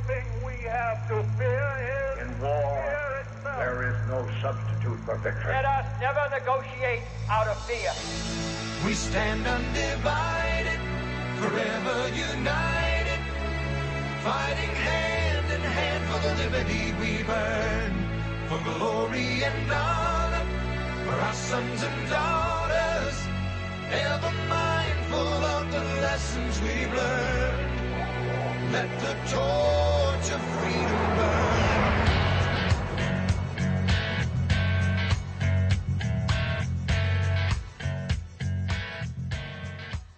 thing we have to fear is in war, fear itself. there is no substitute for victory. Let us never negotiate out of fear. We stand undivided, forever united, fighting hand in hand for the liberty we burn, for glory and honor, for our sons and daughters, ever mindful of the lessons we've learned. Let the torch of freedom burn.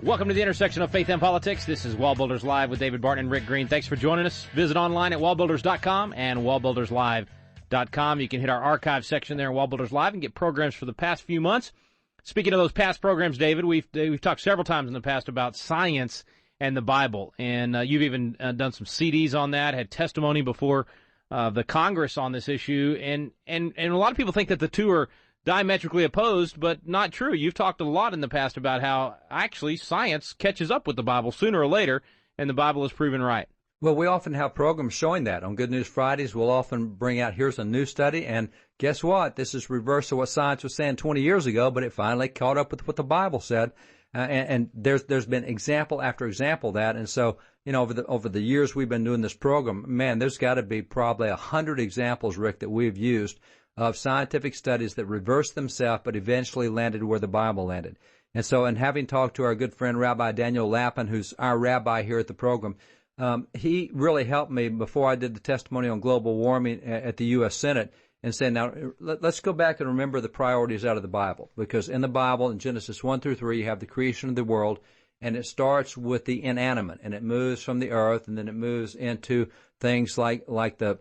Welcome to the intersection of faith and politics. This is WallBuilders Live with David Barton and Rick Green. Thanks for joining us. Visit online at wallbuilders.com and wallbuilderslive.com. You can hit our archive section there in WallBuilders Live and get programs for the past few months. Speaking of those past programs, David, we've talked several times in the past about science and the Bible, and you've even done some CDs on that, had testimony before the Congress on this issue, and a lot of people think that the two are diametrically opposed, but not true. You've talked a lot in the past about how actually science catches up with the Bible sooner or later, and the Bible is proven right. Well, we often have programs showing that. On Good News Fridays, we'll often bring out, here's a new study, and guess what? This is reverse of what science was saying 20 years ago, but it finally caught up with what the Bible said. And there's been example after example of that. And so, you know, over the years we've been doing this program, man, there's got to be probably 100 examples, Rick, that we've used of scientific studies that reversed themselves but eventually landed where the Bible landed. And so, and having talked to our good friend Rabbi Daniel Lappin, who's our rabbi here at the program, he really helped me before I did the testimony on global warming at the U.S. Senate and said, now, let's go back and remember the priorities out of the Bible. Because in the Bible, in Genesis 1 through 3, you have the creation of the world, and it starts with the inanimate, and it moves from the earth, and then it moves into things like the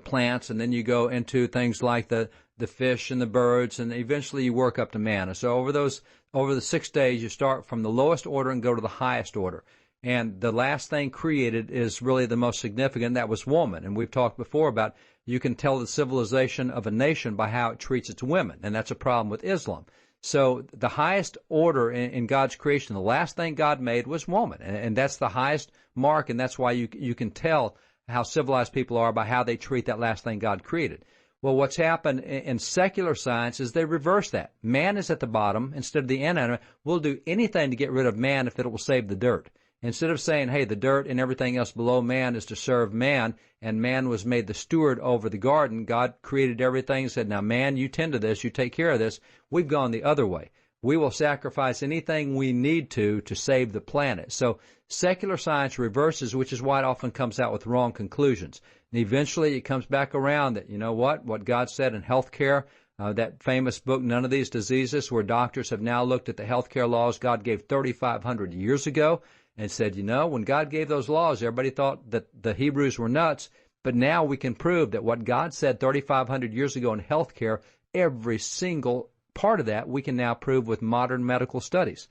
plants, and then you go into things like the fish and the birds, and eventually you work up to man. And so over the 6 days, you start from the lowest order and go to the highest order. And the last thing created is really the most significant, that was woman. And we've talked before about you can tell the civilization of a nation by how it treats its women, and that's a problem with Islam. So the highest order in God's creation, the last thing God made was woman, and that's the highest mark, and that's why you can tell how civilized people are by how they treat that last thing God created. Well, what's happened in secular science is they reverse that. Man is at the bottom instead of the inanimate. We'll do anything to get rid of man if it will save the dirt. Instead of saying, hey, the dirt and everything else below man is to serve man, and man was made the steward over the garden, God created everything and said, now, man, you tend to this, you take care of this. We've gone the other way. We will sacrifice anything we need to save the planet. So secular science reverses, which is why it often comes out with wrong conclusions. And eventually it comes back around that, you know what God said in healthcare, that famous book, None of These Diseases, where doctors have now looked at the healthcare laws God gave 3,500 years ago, and said, you know, when God gave those laws, everybody thought that the Hebrews were nuts, but now we can prove that what God said 3,500 years ago in healthcare, every single part of that we can now prove with modern medical studies.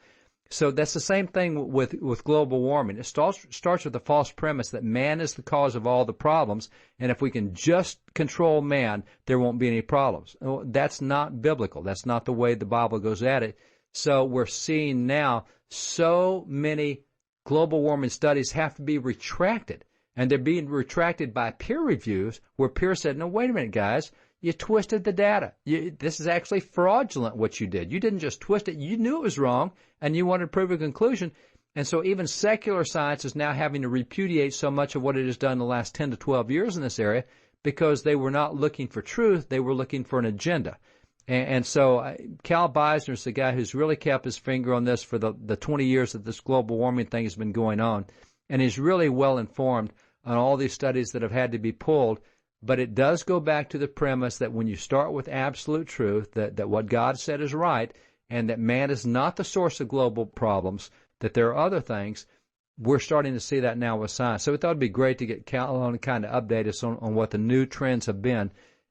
So that's the same thing with global warming. It starts with the false premise that man is the cause of all the problems, and if we can just control man, there won't be any problems. That's not biblical. That's not the way the Bible goes at it. So we're seeing now so many global warming studies have to be retracted, and they're being retracted by peer reviews where peers said, no, wait a minute, guys, you twisted the data. This is actually fraudulent what you did. You didn't just twist it. You knew it was wrong, and you wanted to prove a conclusion. And so even secular science is now having to repudiate so much of what it has done in the last 10 to 12 years in this area because they were not looking for truth. They were looking for an agenda. And so Cal Beisner is the guy who's really kept his finger on this for the 20 years that this global warming thing has been going on. And he's really well informed on all these studies that have had to be pulled. But it does go back to the premise that when you start with absolute truth, that what God said is right, and that man is not the source of global problems, that there are other things, we're starting to see that now with science. So we thought it would be great to get Cal on and kind of update us on what the new trends have been,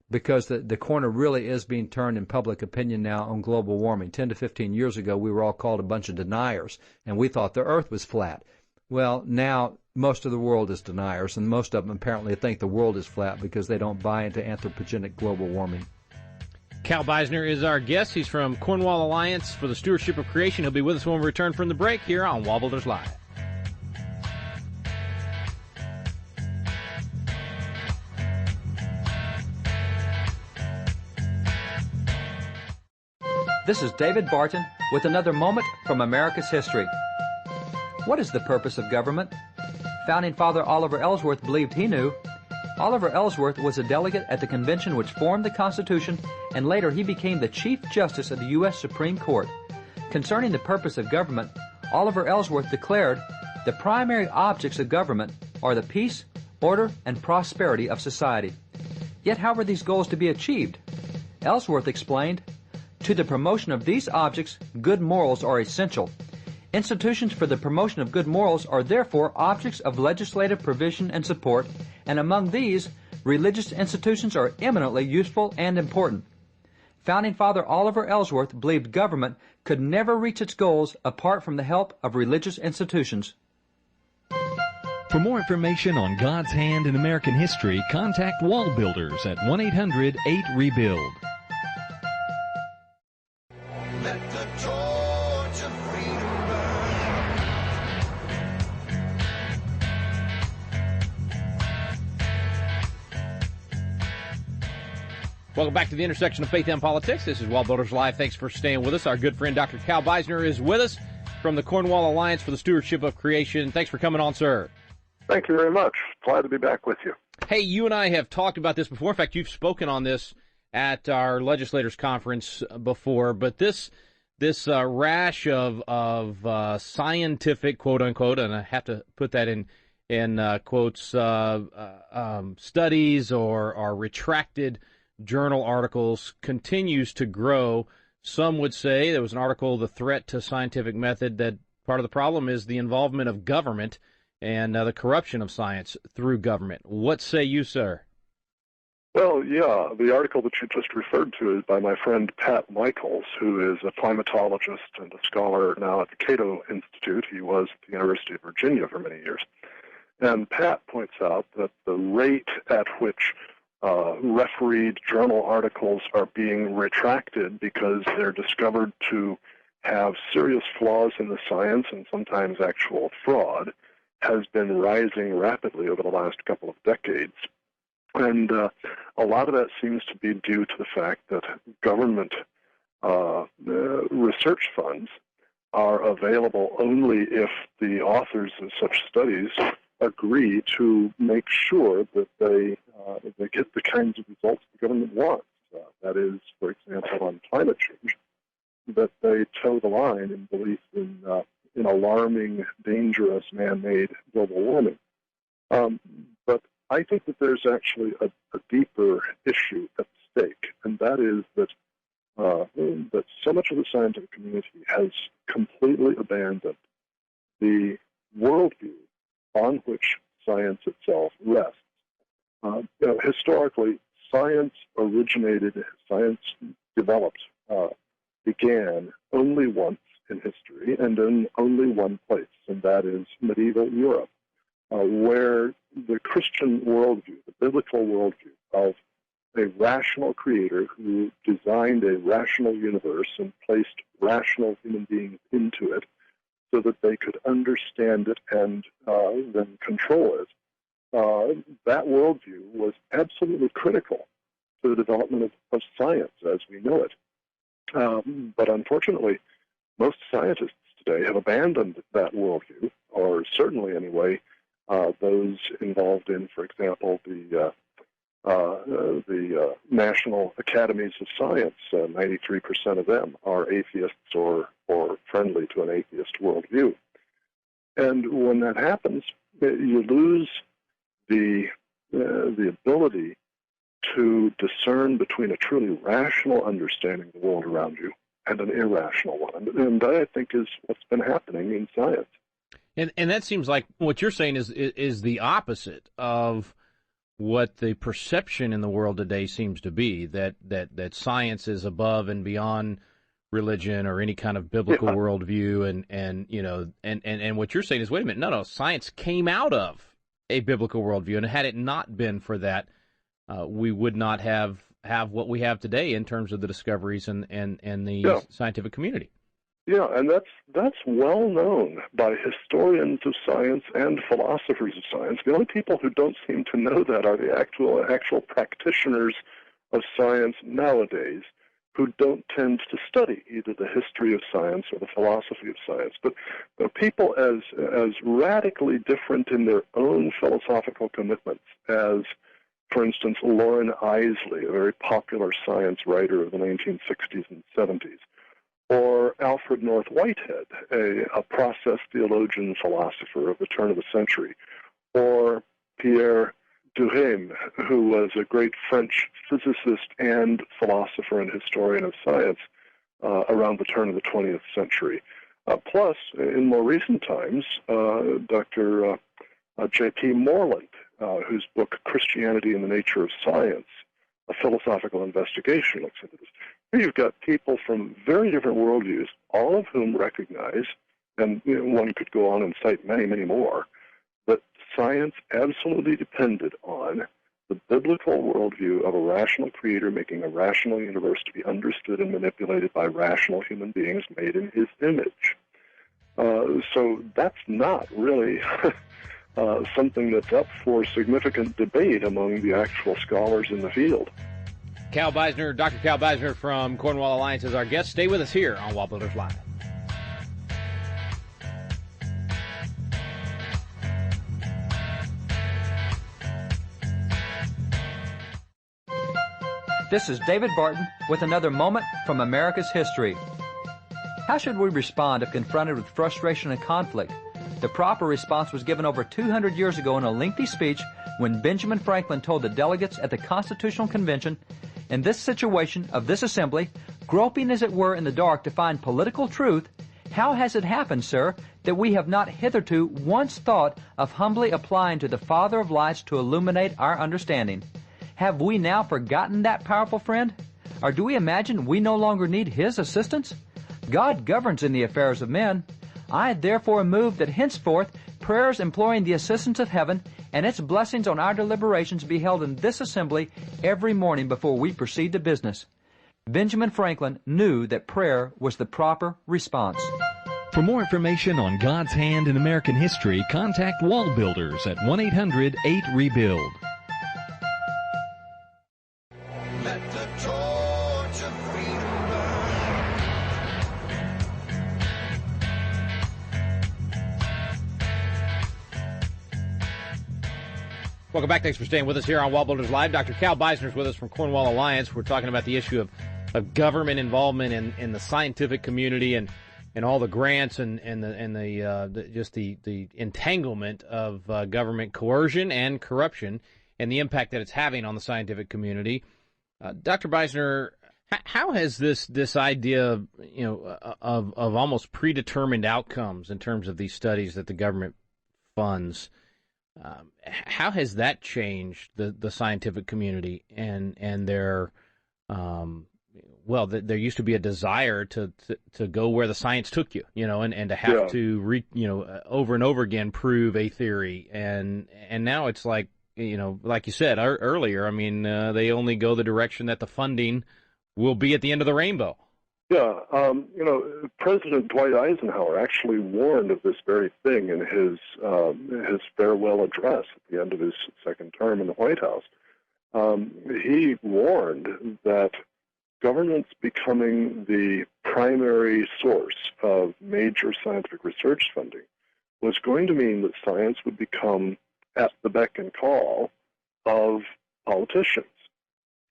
because the corner really is being turned in public opinion now on global warming. 10 to 15 years ago, we were all called a bunch of deniers, and we thought the earth was flat. Well, now most of the world is deniers, and most of them apparently think the world is flat because they don't buy into anthropogenic global warming. Cal Beisner is our guest. He's from Cornwall Alliance for the Stewardship of Creation. He'll be with us when we return from the break here on WallBuilders Live. This is David Barton with another moment from America's history. What is the purpose of government? Founding Father Oliver Ellsworth believed he knew. Oliver Ellsworth was a delegate at the convention which formed the Constitution, and later he became the Chief Justice of the U.S. Supreme Court. Concerning the purpose of government, Oliver Ellsworth declared, "The primary objects of government are the peace, order, and prosperity of society." Yet how were these goals to be achieved? Ellsworth explained, "To the promotion of these objects, good morals are essential. Institutions for the promotion of good morals are therefore objects of legislative provision and support, and among these, religious institutions are eminently useful and important." Founding Father Oliver Ellsworth believed government could never reach its goals apart from the help of religious institutions. For more information on God's hand in American history, contact WallBuilders at 1-800-8-REBUILD. Let the torch of freedom burn. Welcome back to the intersection of faith and politics. This is WallBuilders Live. Thanks for staying with us. Our good friend Dr. Cal Beisner is with us from the Cornwall Alliance for the Stewardship of Creation. Thanks for coming on, sir. Thank you very much. Glad to be back with you. Hey, you and I have talked about this before. In fact, you've spoken on this at our legislators conference before. But this rash of scientific, quote unquote, and I have to put that in quotes, studies or retracted journal articles continues to grow. Some would say, there was an article, "The Threat to Scientific Method," that part of the problem is the involvement of government and the corruption of science through government. What say you, sir? Well, yeah, the article that you just referred to is by my friend Pat Michaels, who is a climatologist and a scholar now at the Cato Institute. He was at the University of Virginia for many years. And Pat points out that the rate at which refereed journal articles are being retracted because they're discovered to have serious flaws in the science and sometimes actual fraud has been rising rapidly over the last couple of decades. And a lot of that seems to be due to the fact that government research funds are available only if the authors of such studies agree to make sure that they get the kinds of results the government wants. That is, for example, on climate change, that they toe the line in belief in alarming, dangerous, man-made global warming. But I think that there's actually a deeper issue at stake, and that is that so much of the scientific community has completely abandoned the worldview on which science itself rests. Historically, science developed, began only once in history and in only one place, and that is medieval Europe, where the Christian worldview, the biblical worldview of a rational creator who designed a rational universe and placed rational human beings into it so that they could understand it and then control it, that worldview was absolutely critical to the development of science as we know it. But unfortunately, most scientists today have abandoned that worldview, or certainly anyway, those involved in, for example, the National Academies of Science. 93% of them are atheists or friendly to an atheist worldview. And when that happens, you lose the ability to discern between a truly rational understanding of the world around you and an irrational one. And that, I think, is what's been happening in science. And that seems like what you're saying is the opposite of what the perception in the world today seems to be, that science is above and beyond religion or any kind of biblical worldview, and what you're saying is, wait a minute, no, science came out of a biblical worldview, and had it not been for that, we would not have what we have today in terms of the discoveries and the scientific community. Yeah, and that's well known by historians of science and philosophers of science. The only people who don't seem to know that are the actual practitioners of science nowadays, who don't tend to study either the history of science or the philosophy of science, but people as radically different in their own philosophical commitments as, for instance, Lauren Isley, a very popular science writer of the 1960s and 70s, or Alfred North Whitehead, a process theologian philosopher of the turn of the century, or Pierre Duhem, who was a great French physicist and philosopher and historian of science around the turn of the 20th century. Plus, in more recent times, Dr. J.P. Moreland, whose book Christianity and the Nature of Science, a philosophical investigation, looks into this. Here you've got people from very different worldviews, all of whom recognize, and one could go on and cite many, many more, that science absolutely depended on the biblical worldview of a rational creator making a rational universe to be understood and manipulated by rational human beings made in his image. So that's not really something that's up for significant debate among the actual scholars in the field. Cal Beisner, Dr. Cal Beisner from Cornwall Alliance is our guest. Stay with us here on WallBuilders Live. This is David Barton with another moment from America's history. How should we respond if confronted with frustration and conflict? The proper response was given over 200 years ago in a lengthy speech when Benjamin Franklin told the delegates at the Constitutional Convention, "In this situation of this assembly, groping as it were in the dark to find political truth, how has it happened, sir, that we have not hitherto once thought of humbly applying to the Father of lights to illuminate our understanding? Have we now forgotten that powerful friend? Or do we imagine we no longer need His assistance? God governs in the affairs of men. I therefore move that henceforth prayers imploring the assistance of heaven and its blessings on our deliberations be held in this assembly every morning before we proceed to business." Benjamin Franklin knew that prayer was the proper response. For more information on God's hand in American history, contact WallBuilders at 1-800-8-REBUILD. Let the torch of freedom burn. Welcome back. Thanks for staying with us here on WallBuilders Live. Dr. Cal Beisner is with us from Cornwall Alliance. We're talking about the issue of government involvement in the scientific community and all the grants and the entanglement of government coercion and corruption and the impact that it's having on the scientific community. Dr. Beisner, how has this idea, of almost predetermined outcomes in terms of these studies that the government funds, how has that changed the scientific community and their there used to be a desire to go where the science took you, and to have to over and over again prove a theory, and now it's like, like you said earlier, I mean, they only go the direction that the funding will be at the end of the rainbow. Yeah, President Dwight Eisenhower actually warned of this very thing in his farewell address at the end of his second term in the White House. He warned that governments becoming the primary source of major scientific research funding was going to mean that science would become at the beck and call of politicians.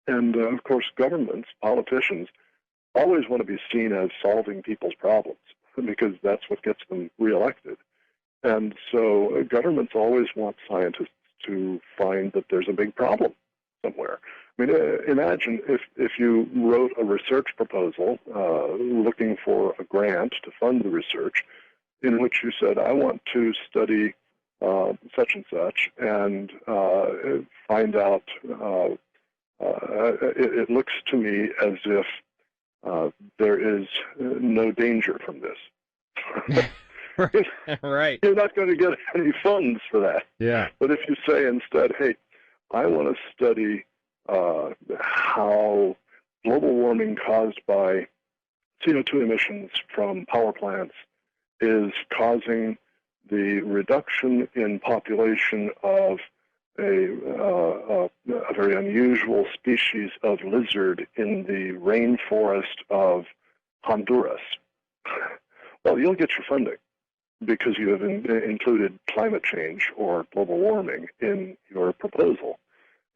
And, of course, governments, politicians, always want to be seen as solving people's problems because that's what gets them reelected. And so governments always want scientists to find that there's a big problem somewhere. I mean, imagine if you wrote a research proposal looking for a grant to fund the research in which you said, I want to study such and such and find out, it looks to me as if there is no danger from this. Right. You're not going to get any funds for that. Yeah. But if you say instead, hey, I want to study how global warming caused by CO2 emissions from power plants is causing the reduction in population of a very unusual species of lizard in the rainforest of Honduras. Well, you'll get your funding because you have included climate change or global warming in your proposal,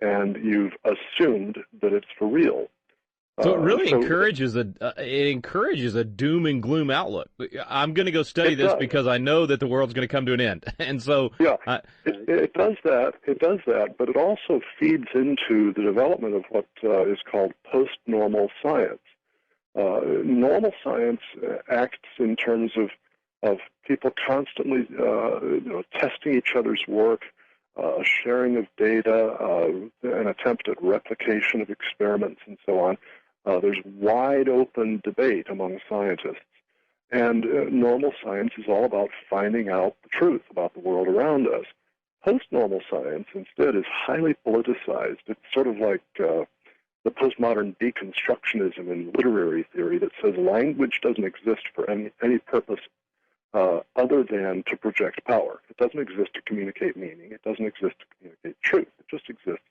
and you've assumed that it's for real. So it really encourages a doom and gloom outlook. I'm going to go study this because I know that the world's going to come to an end, and so it does that. It does that, but it also feeds into the development of what is called post-normal science. Normal science acts in terms of people constantly testing each other's work, sharing of data, an attempt at replication of experiments, and so on. There's wide open debate among scientists. And normal science is all about finding out the truth about the world around us. Post-normal science, instead, is highly politicized. It's sort of like the postmodern deconstructionism in literary theory that says language doesn't exist for any purpose other than to project power. It doesn't exist to communicate meaning. It doesn't exist to communicate truth. It just exists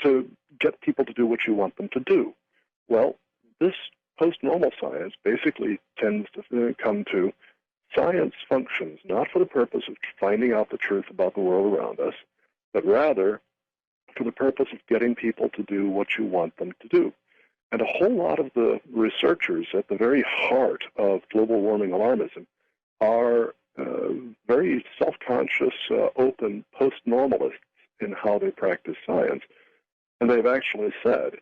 to get people to do what you want them to do. Well, this post-normal science basically tends to come to science functions not for the purpose of finding out the truth about the world around us, but rather for the purpose of getting people to do what you want them to do. And a whole lot of the researchers at the very heart of global warming alarmism are very self-conscious, open post-normalists in how they practice science. And they've actually said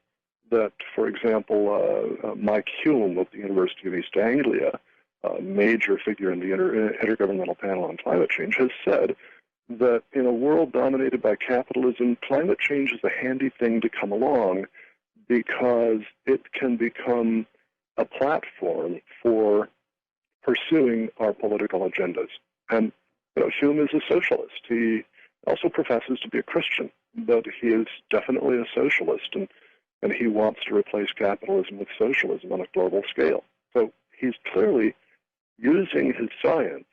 that, for example, Mike Hume of the University of East Anglia, a major figure in the Intergovernmental Panel on Climate Change, has said that in a world dominated by capitalism, climate change is a handy thing to come along because it can become a platform for pursuing our political agendas. And Hume is a socialist. He also professes to be a Christian, but he is definitely a socialist, and he wants to replace capitalism with socialism on a global scale. So he's clearly using his science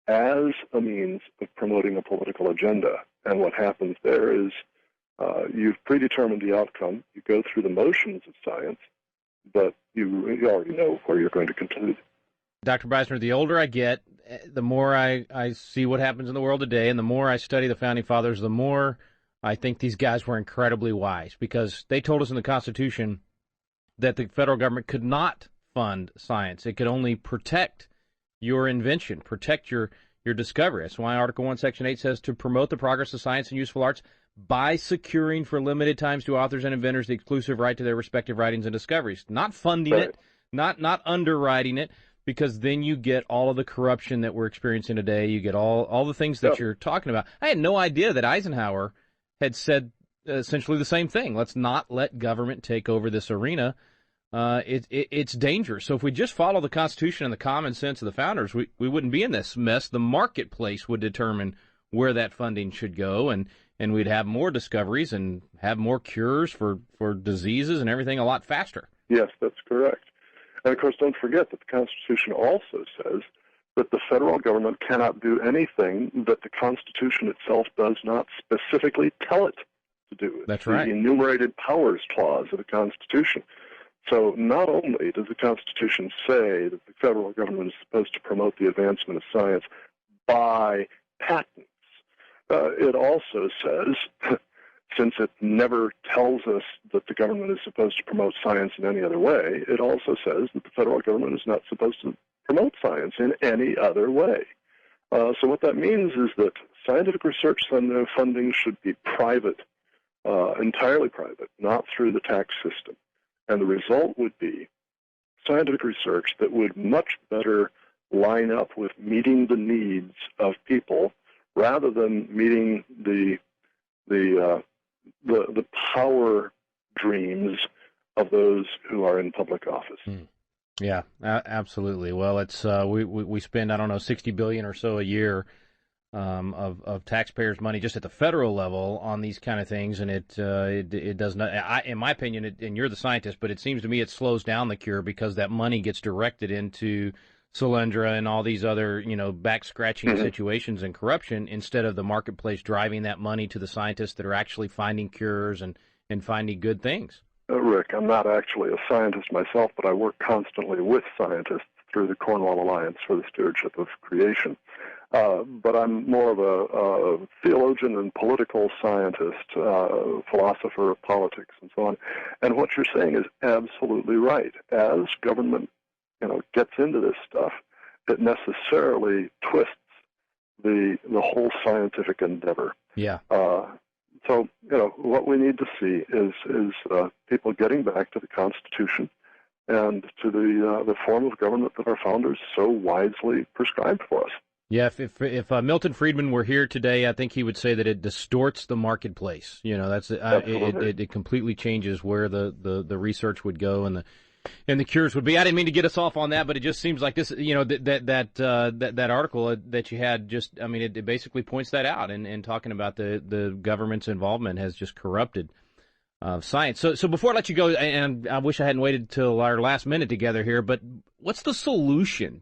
as a means of promoting a political agenda. And what happens there is you've predetermined the outcome. You go through the motions of science, but you already know where you're going to conclude. Dr. Beisner, the older I get, the more I see what happens in the world today, and the more I study the Founding Fathers, the more I think these guys were incredibly wise, because they told us in the Constitution that the federal government could not fund science. It could only protect your invention, protect your discovery. That's why Article 1, Section 8 says to promote the progress of science and useful arts by securing for limited times to authors and inventors the exclusive right to their respective writings and discoveries. Not funding it, not underwriting it, because then you get all of the corruption that we're experiencing today. You get all the things that you're talking about. I had no idea that Eisenhower had said essentially the same thing. Let's not let government take over this arena. It's dangerous. So if we just follow the Constitution and the common sense of the founders, we wouldn't be in this mess. The marketplace would determine where that funding should go, and we'd have more discoveries and have more cures for diseases and everything a lot faster. Yes, that's correct. And, of course, don't forget that the Constitution also says that the federal government cannot do anything that the Constitution itself does not specifically tell it to do. That's right. The enumerated powers clause of the Constitution. So not only does the Constitution say that the federal government is supposed to promote the advancement of science by patents, it also says, since it never tells us that the government is supposed to promote science in any other way, it also says that the federal government is not supposed to promote science in any other way. So what that means is that scientific research funding should be private, entirely private, not through the tax system. And the result would be scientific research that would much better line up with meeting the needs of people rather than meeting the power dreams of those who are in public office. Yeah, absolutely. Well, it's we spend, I don't know, $60 billion or so a year of taxpayers' money just at the federal level on these kind of things, and it does not. In my opinion, and you're the scientist, but it seems to me it slows down the cure because that money gets directed into Solyndra and all these other, back-scratching situations and corruption, instead of the marketplace driving that money to the scientists that are actually finding cures and finding good things. Rick, I'm not actually a scientist myself, but I work constantly with scientists through the Cornwall Alliance for the Stewardship of Creation. But I'm more of a theologian and political scientist, philosopher of politics, and so on. And what you're saying is absolutely right. As government, gets into this stuff, it necessarily twists the whole scientific endeavor. Yeah. So, what we need to see is people getting back to the Constitution and to the form of government that our founders so wisely prescribed for us. Yeah, if Milton Friedman were here today, I think he would say that it distorts the marketplace. That's it completely changes where the research would go and the cures would be. I didn't mean to get us off on that, but it just seems like this, that article that you had it basically points that out and talking about the government's involvement has just corrupted science. So before I let you go, and I wish I hadn't waited till our last minute together here, but what's the solution?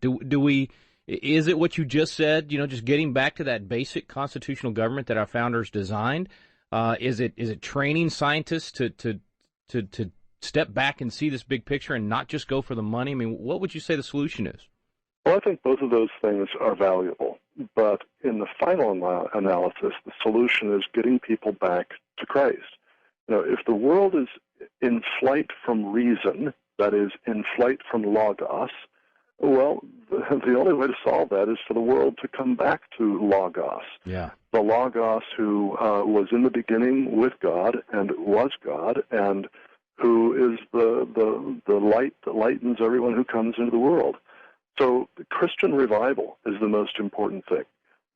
Is it what you just said? Just getting back to that basic constitutional government that our founders designed. Is it training scientists to step back and see this big picture and not just go for the money? I mean, what would you say the solution is? Well, I think both of those things are valuable, but in the final analysis, the solution is getting people back to Christ. If the world is in flight from reason, that is, in flight from logos, well, the only way to solve that is for the world to come back to logos. Yeah. The logos who was in the beginning with God and was God, and who is the light that lightens everyone who comes into the world. So the Christian revival is the most important thing.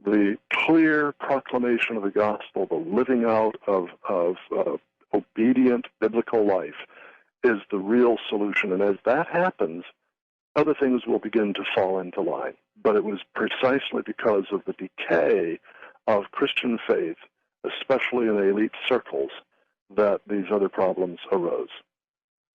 The clear proclamation of the gospel, the living out of obedient biblical life is the real solution. And as that happens, other things will begin to fall into line. But it was precisely because of the decay of Christian faith, especially in elite circles, that these other problems arose.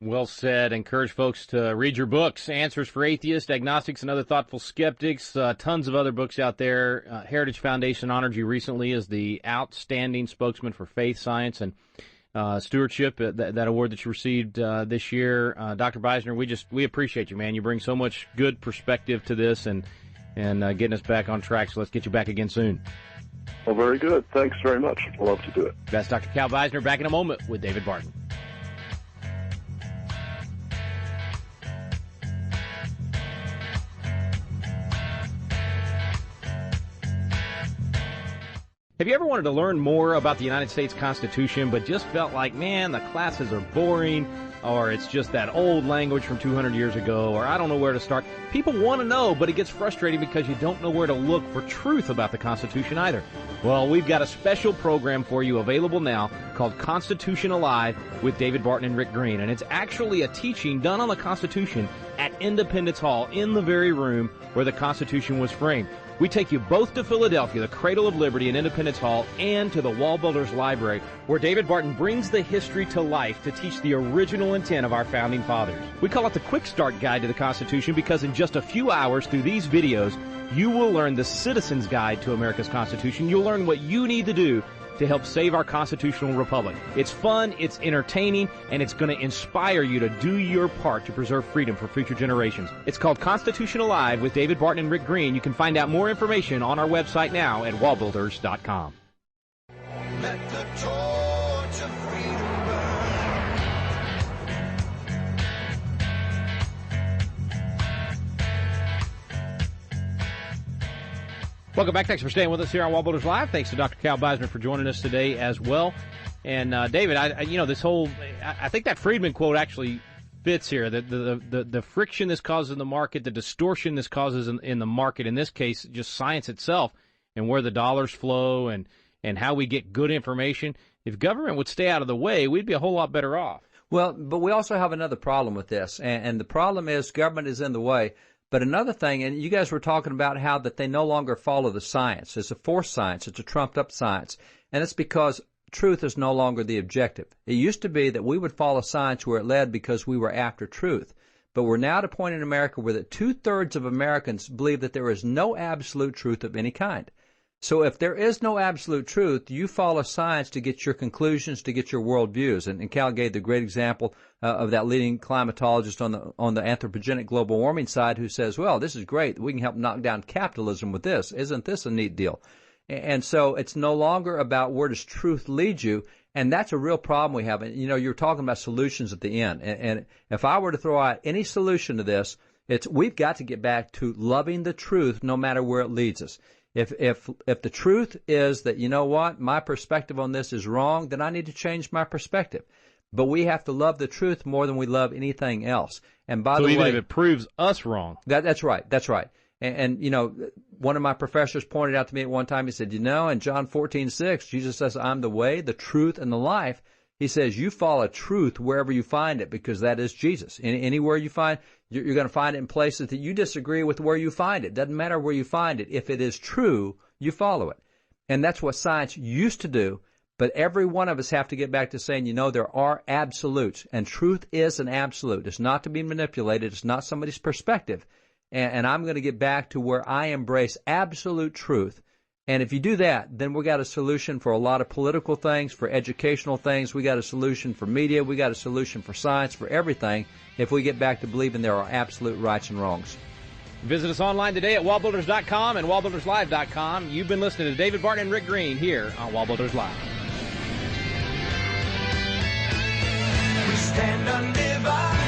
Well said. Encourage folks to read your books, Answers for Atheists, Agnostics, and Other Thoughtful Skeptics. Tons of other books out there. Heritage Foundation honored you recently as the outstanding spokesman for faith, science, and stewardship, that award that you received this year. Dr. Beisner, we appreciate you, man. You bring so much good perspective to this and getting us back on track, so let's get you back again soon. Well, very good. Thanks very much. I'd love to do it. That's Dr. Cal Beisner. Back in a moment with David Barton. Have you ever wanted to learn more about the United States Constitution but just felt like, man, the classes are boring, or it's just that old language from 200 years ago, or I don't know where to start? People want to know, but it gets frustrating because you don't know where to look for truth about the Constitution either. Well, we've got a special program for you available now called Constitution Alive with David Barton and Rick Green, and it's actually a teaching done on the Constitution at Independence Hall in the very room where the Constitution was framed. We take you both to Philadelphia, the cradle of liberty in Independence Hall, and to the WallBuilders Library, where David Barton brings the history to life to teach the original intent of our founding fathers. We call it the Quick Start Guide to the Constitution because in just a few hours through these videos, you will learn the Citizen's Guide to America's Constitution. You'll learn what you need to do to help save our constitutional republic. It's fun, it's entertaining, and it's going to inspire you to do your part to preserve freedom for future generations. It's called Constitution Alive with David Barton and Rick Green. You can find out more information on our website now at wallbuilders.com. Let the torch of freedom burn. Welcome back. Thanks for staying with us here on WallBuilders Live. Thanks to Dr. Cal Beisner for joining us today as well. And David, I think that Friedman quote actually fits here. The friction this causes in the market, the distortion this causes in the market, in this case, just science itself, and where the dollars flow and how we get good information. If government would stay out of the way, we'd be a whole lot better off. Well, but we also have another problem with this, and the problem is government is in the way. But another thing, and you guys were talking about how that they no longer follow the science. It's a forced science. It's a trumped-up science. And it's because truth is no longer the objective. It used to be that we would follow science where it led because we were after truth. But we're now at a point in America where that 2/3 of Americans believe that there is no absolute truth of any kind. So if there is no absolute truth, you follow science to get your conclusions, to get your worldviews. And Cal gave the great example of that leading climatologist on the anthropogenic global warming side who says, well, this is great. We can help knock down capitalism with this. Isn't this a neat deal? And so it's no longer about where does truth lead you. And that's a real problem we have. And, you know, you're talking about solutions at the end. And if I were to throw out any solution to this, it's we've got to get back to loving the truth no matter where it leads us. If the truth is that, you know what, my perspective on this is wrong, then I need to change my perspective. But we have to love the truth more than we love anything else. And by the way, even if it proves us wrong. That's right. That's right. And, you know, one of my professors pointed out to me at one time, he said, you know, in John 14:6, Jesus says, I'm the way, the truth, and the life. He says, you follow truth wherever you find it, because that is Jesus. Anywhere you find, you're going to find it in places that you disagree with where you find it. Doesn't matter where you find it. If it is true, you follow it. And that's what science used to do. But every one of us have to get back to saying, you know, there are absolutes, and truth is an absolute. It's not to be manipulated. It's not somebody's perspective. And I'm going to get back to where I embrace absolute truth. And if you do that, then we got a solution for a lot of political things, for educational things. We got a solution for media. We got a solution for science, for everything, if we get back to believing there are absolute rights and wrongs. Visit us online today at wallbuilders.com and wallbuilderslive.com. You've been listening to David Barton and Rick Green here on WallBuilders Live. We stand undivided.